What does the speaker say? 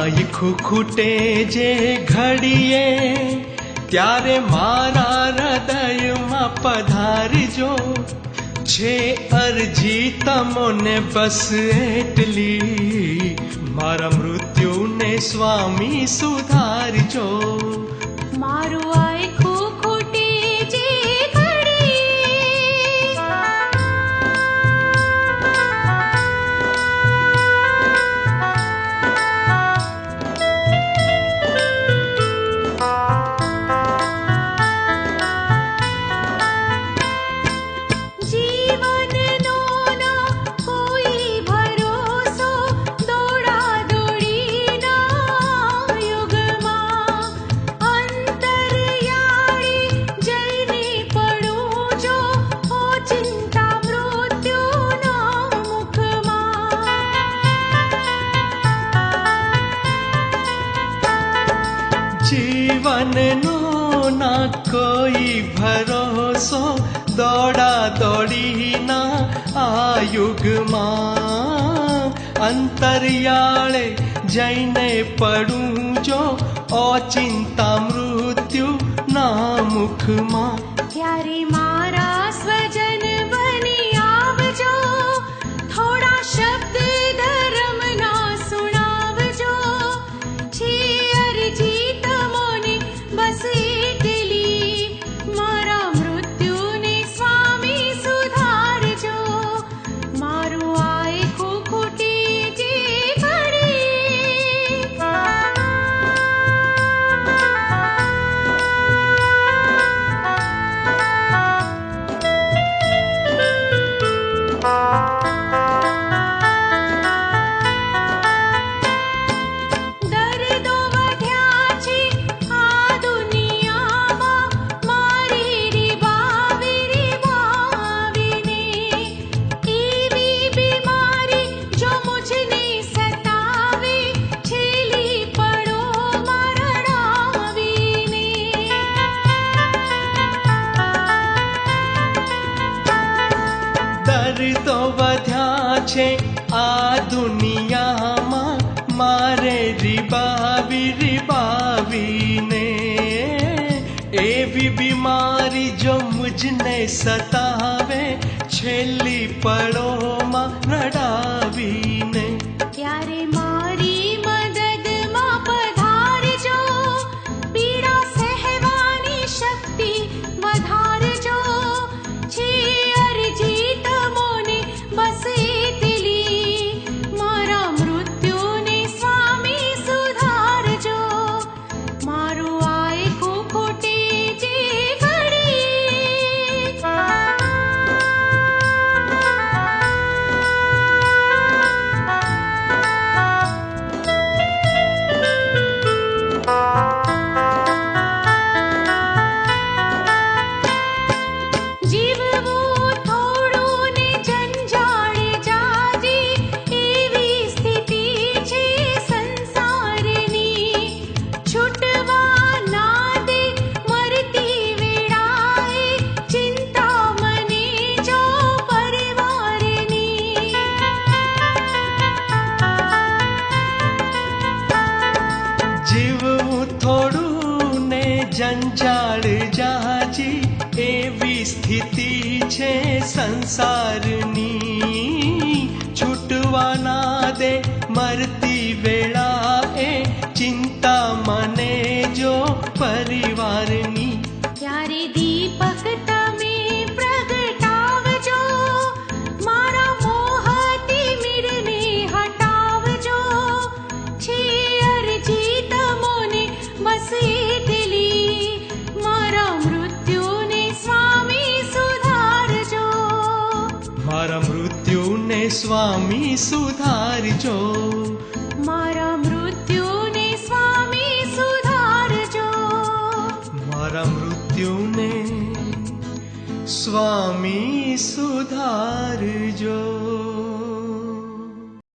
આય ખુખુટે જે ઘડીએ ત્યારે મારા હૃદયમાં પધારજો. છે અરજી તમોને બસ એટલી, મારા મૃત્યુને સ્વામી સુધારજો. મારું આખું ખૂટે જે ઘડીએ, જીવનનો ના કોઈ ભરોસો, દોડા દોડીના યુગમાં અંતરિયાળી જઈને પડું જો, હો ચિંતા મૃત્યુના મુખમાં. જીવનનો ના કોઈ ભરોસો, દોડા દોડીના આ યુગમાં અંતરિયાળે જઈને પડું જો, ઓચિંતા મૃત્યુ ના મુખમાં. ત્યારે મારા સ્વજન બની આવજો, થોડા શબ્દ ધર્મના સુણાવજો. છે અરજી તમોને બસ એટલી, મારા મૃત્યુને સ્વામી સુધારજો. મારું આખું ખૂટે જે ઘડીએ, દર્દો વધ્યા છે આ દુનિયામાં, મારી રીબાવીને એવી બીમારી જો મુझને સતાવે, છેલ્લી પડો મરણાવીને. દર્દો વધ્યા છે આ દુનિયામાં, મારે રીબાવીને એવી બીમારી જો મુझને સતાવે, છેલ્લી પળોમાં રડાવીને. ત્યારે મારી મદદમાં પધારજો, પીડા સહેવાની શક્તિ વધારજો. છે અરજી તમોને બસ એટલી, મારા મૃત્યુને સ્વામી સુધારજો. મારું આખું ખૂટે જે ઘડીએ, જીવવું થોડું ને જંજાળ જાજી, એવી સ્થિતિ છે સંસારની. છૂટવા ના દે મરતી વેળાએ, ચિંતા મને જો પરિવારની. જીવવું થોડું ને જંજાળ જાજી, એવી સ્થિતિ છે સંસારની. છૂટવા ના દે મરતી વેળાએ, ચિંતા મને જો પરિવારની. ત્યારે દીપક તમે પ્રગટાવજો, મારા મોહથી મીરને હટાવજો. છે અરજી તમોને બસ એટલી, મારા મૃત્યુને સ્વામી સુધારજો. મારા મૃત્યુને સ્વામી સુધારજો. મારા મૃત્યુને સ્વામી સુધારજો. મારા મૃત્યુને સ્વામી સુધારજો.